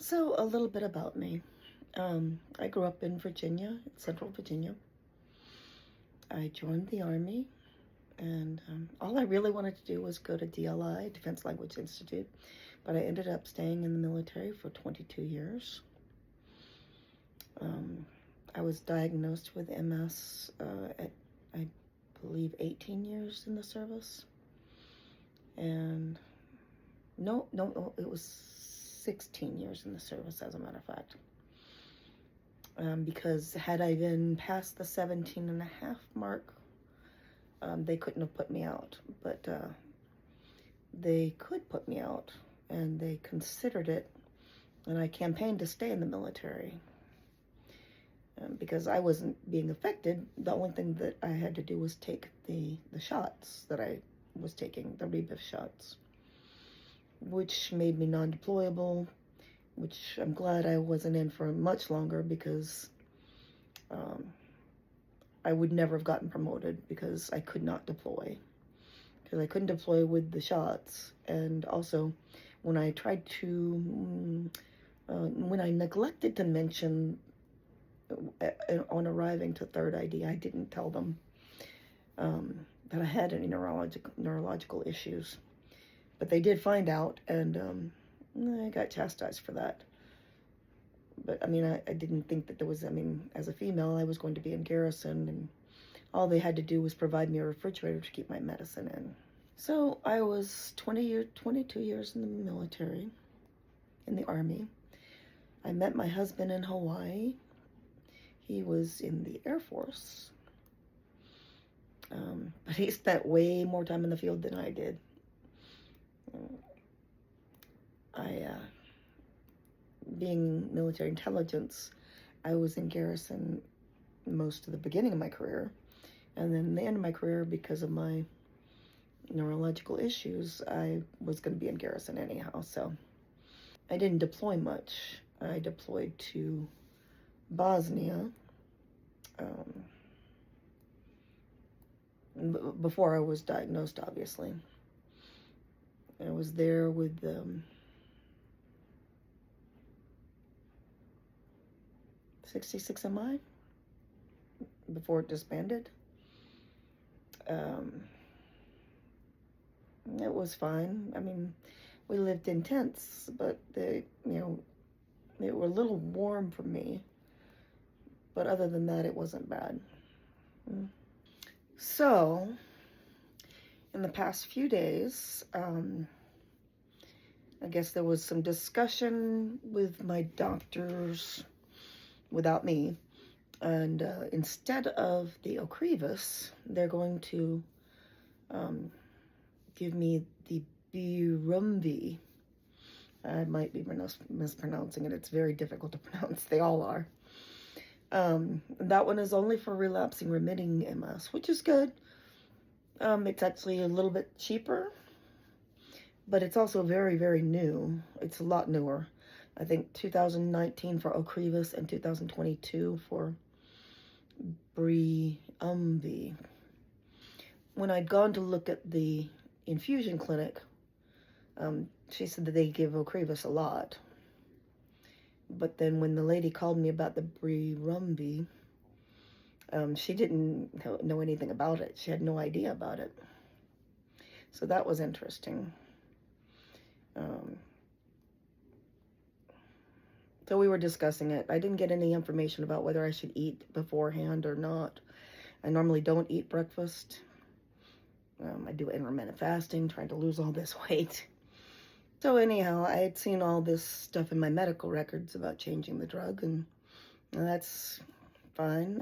So a little bit about me. I grew up in Virginia, Central Virginia. I joined the Army, and all I really wanted to do was go to DLI, Defense Language Institute, but I ended up staying in the military for 22 years. I was diagnosed with MS at, I believe, 18 years in the service. And no, it was 16 years in the service, as a matter of fact. Because had I been past the 17 and a half mark, they couldn't have put me out. But they could put me out, and they considered it, and I campaigned to stay in the military. Because I wasn't being affected, the only thing that I had to do was take the shots that I was taking, the Rebif shots, which made me non-deployable, which I'm glad I wasn't in for much longer, because I would never have gotten promoted because I could not deploy. Because I couldn't deploy with the shots. And also, when I tried to, when I neglected to mention on arriving to 3rd ID, I didn't tell them that I had any neurological issues. But they did find out, and I got chastised for that. But, I mean, I didn't think that there was, I mean, as a female, I was going to be in garrison, and all they had to do was provide me a refrigerator to keep my medicine in. So I was 22 years in the military, in the Army. I met my husband in Hawaii. He was in the Air Force. But he spent way more time in the field than I did. Being military intelligence, I was in garrison most of the beginning of my career. And then the end of my career, because of my neurological issues, I was going to be in garrison anyhow. So I didn't deploy much. I deployed to Bosnia before I was diagnosed, obviously. I was there with 66 MI before it disbanded. It was fine. I mean, we lived in tents, but they were a little warm for me. But other than that, it wasn't bad. So, in the past few days, I guess there was some discussion with my doctors without me. And instead of the Ocrevus, they're going to give me the Briumvi. I might be mispronouncing it. It's very difficult to pronounce. They all are. That one is only for relapsing remitting MS, which is good. It's actually a little bit cheaper, but it's also very, very new. It's a lot newer. I think 2019 for Ocrevus and 2022 for Briumvi. When I'd gone to look at the infusion clinic, she said that they give Ocrevus a lot. But then when the lady called me about the Briumvi, she didn't know anything about it. She had no idea about it. So that was interesting. So we were discussing it. I didn't get any information about whether I should eat beforehand or not. I normally don't eat breakfast. I do intermittent fasting, trying to lose all this weight. So anyhow, I had seen all this stuff in my medical records about changing the drug, and that's fine.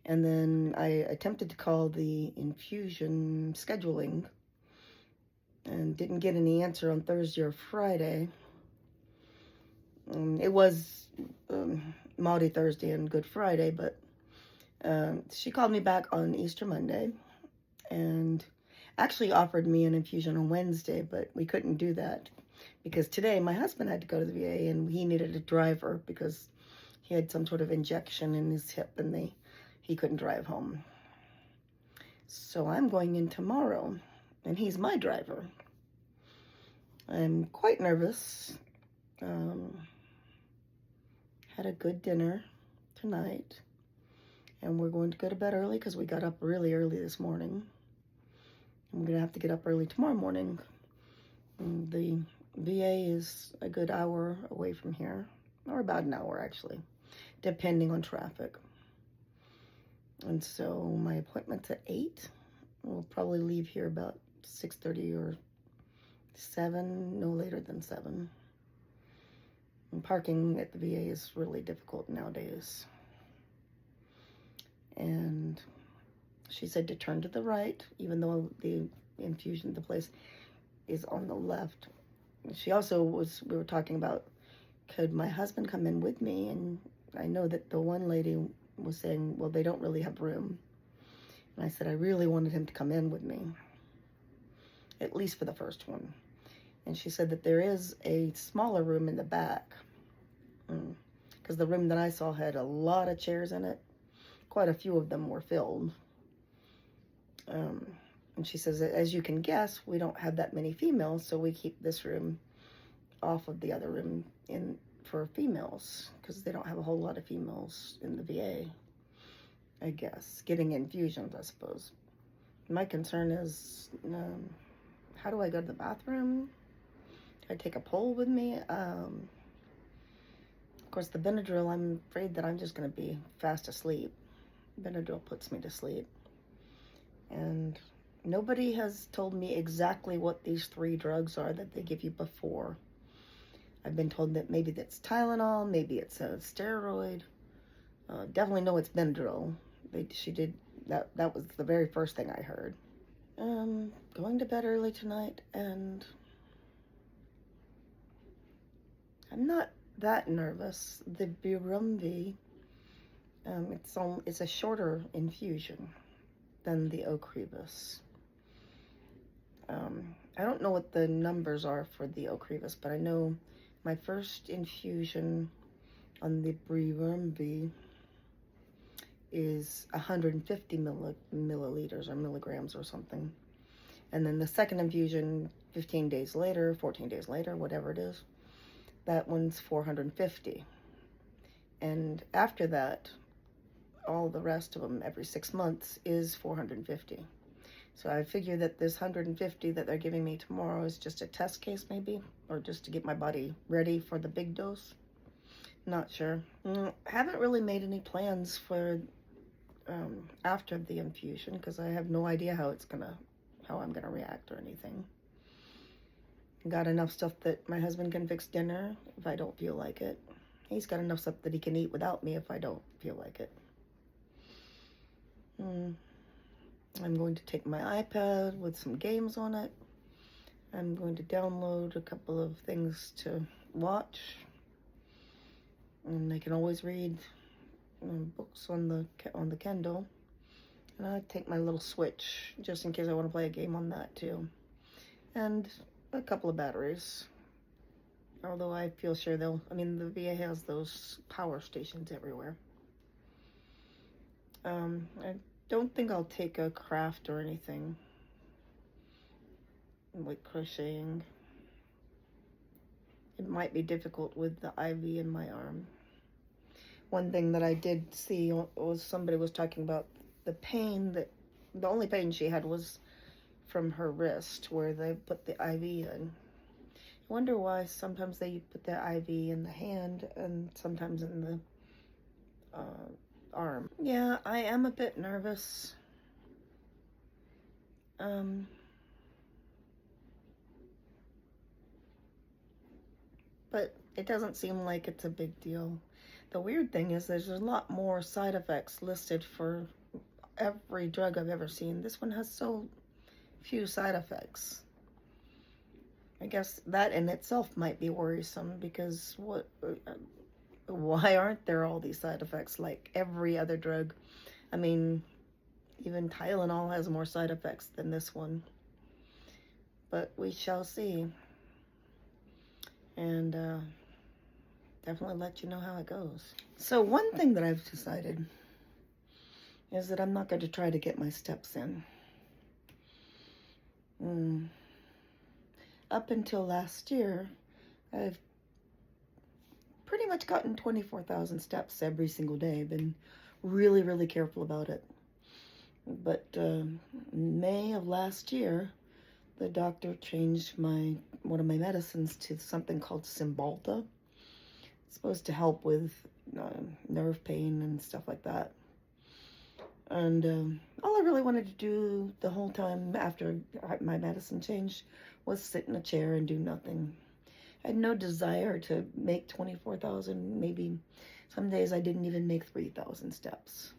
And then I attempted to call the infusion scheduling and didn't get any answer on Thursday or Friday. It was Maundy Thursday and Good Friday, but she called me back on Easter Monday and actually offered me an infusion on Wednesday, but we couldn't do that because today my husband had to go to the VA and he needed a driver because he had some sort of injection in his hip and he couldn't drive home. So I'm going in tomorrow and he's my driver. I'm quite nervous. Um, had a good dinner tonight, and we're going to go to bed early because we got up really early this morning. I'm gonna have to get up early tomorrow morning. The VA is a good hour away from here, or about an hour actually, depending on traffic. And so my appointment's at 8. We'll probably leave here about 6:30 or 7, no later than 7. And parking at the VA is really difficult nowadays. And she said to turn to the right, even though the infusion, the place is on the left. She also we were talking about, could my husband come in with me? And I know that the one lady was saying, well, they don't really have room. And I said, I really wanted him to come in with me, at least for the first one. And she said that there is a smaller room in the back, because the room that I saw had a lot of chairs in it. Quite a few of them were filled. And she says, as you can guess, we don't have that many females, so we keep this room off of the other room for females, because they don't have a whole lot of females in the VA, I guess, getting infusions, I suppose. My concern is, how do I go to the bathroom? Do I take a pole with me? Of course, the Benadryl, I'm afraid that I'm just going to be fast asleep. Benadryl puts me to sleep. And nobody has told me exactly what these 3 drugs are that they give you before. I've been told that maybe that's Tylenol, maybe it's a steroid. Definitely know it's Benadryl. She did that. That was the very first thing I heard. Going to bed early tonight, and I'm not that nervous. The Briumvi, it's a shorter infusion than the Ocrevus. I don't know what the numbers are for the Ocrevus, but I know my first infusion on the Briumvi is 150 milliliters or milligrams or something. And then the second infusion, 15 days later, 14 days later, whatever it is, that one's 450. And after that, all the rest of them every 6 months is 450. So I figure that this 150 that they're giving me tomorrow is just a test case maybe, or just to get my body ready for the big dose. Not sure. Haven't really made any plans for after the infusion, because I have no idea how I'm gonna react or anything. Got enough stuff that my husband can fix dinner if I don't feel like it. He's got enough stuff that he can eat without me if I don't feel like it. I'm going to take my iPad with some games on it. I'm going to download a couple of things to watch. And I can always read books on the Kindle. And I take my little Switch just in case I want to play a game on that too. And a couple of batteries. Although I feel sure the VA has those power stations everywhere. I don't think I'll take a craft or anything, like crocheting. It might be difficult with the IV in my arm. One thing that I did see was somebody was talking about the pain the only pain she had was from her wrist where they put the IV in. I wonder why sometimes they put the IV in the hand and sometimes in the arm. Yeah, I am a bit nervous. But it doesn't seem like it's a big deal. The weird thing is there's a lot more side effects listed for every drug I've ever seen. This one has so few side effects. I guess that in itself might be worrisome, because why aren't there all these side effects like every other drug? I mean, even Tylenol has more side effects than this one. But we shall see. And definitely let you know how it goes. So one thing that I've decided is that I'm not going to try to get my steps in. Up until last year, I've much gotten 24,000 steps every single day. I've been really, really careful about it. But May of last year, the doctor changed one of my medicines to something called Cymbalta. It's supposed to help with nerve pain and stuff like that. And all I really wanted to do the whole time after my medicine changed was sit in a chair and do nothing. I had no desire to make 24,000. Maybe some days I didn't even make 3,000 steps.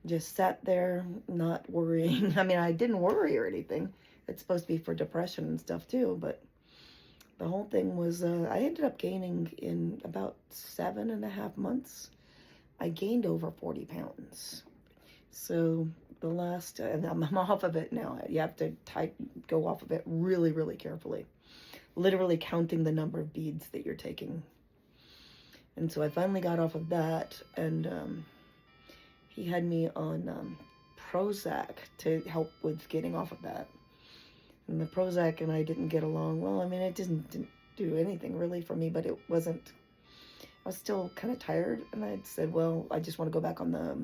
Just sat there, not worrying. I mean, I didn't worry or anything. It's supposed to be for depression and stuff too, but the whole thing was, I ended up gaining in about 7.5 months. I gained over 40 pounds. So the last, and I'm off of it now. You have to go off of it really, really carefully. Literally counting the number of beads that you're taking. And so I finally got off of that, and he had me on Prozac to help with getting off of that. And the Prozac and I didn't get along. Well, I mean, it didn't do anything really for me, but it wasn't, I was still kind of tired. And I said, well, I just want to go back on the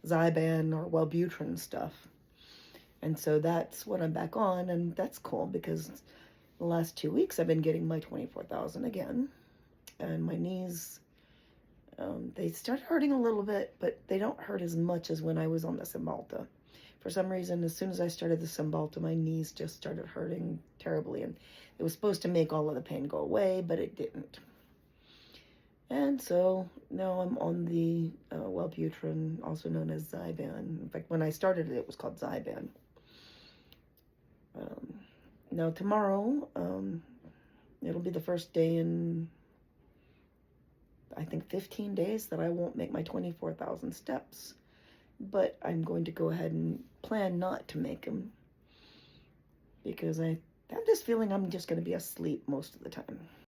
Zyban or Wellbutrin stuff. And so that's what I'm back on, and that's cool because the last 2 weeks I've been getting my 24,000 again. And my knees, they start hurting a little bit, but they don't hurt as much as when I was on the Cymbalta. For some reason, as soon as I started the Cymbalta, my knees just started hurting terribly. And it was supposed to make all of the pain go away, but it didn't. And so now I'm on the Wellbutrin, also known as Zyban. In fact, when I started it, it was called Zyban. Now tomorrow, it'll be the first day in, I think, 15 days that I won't make my 24,000 steps. But I'm going to go ahead and plan not to make them because I have this feeling I'm just going to be asleep most of the time.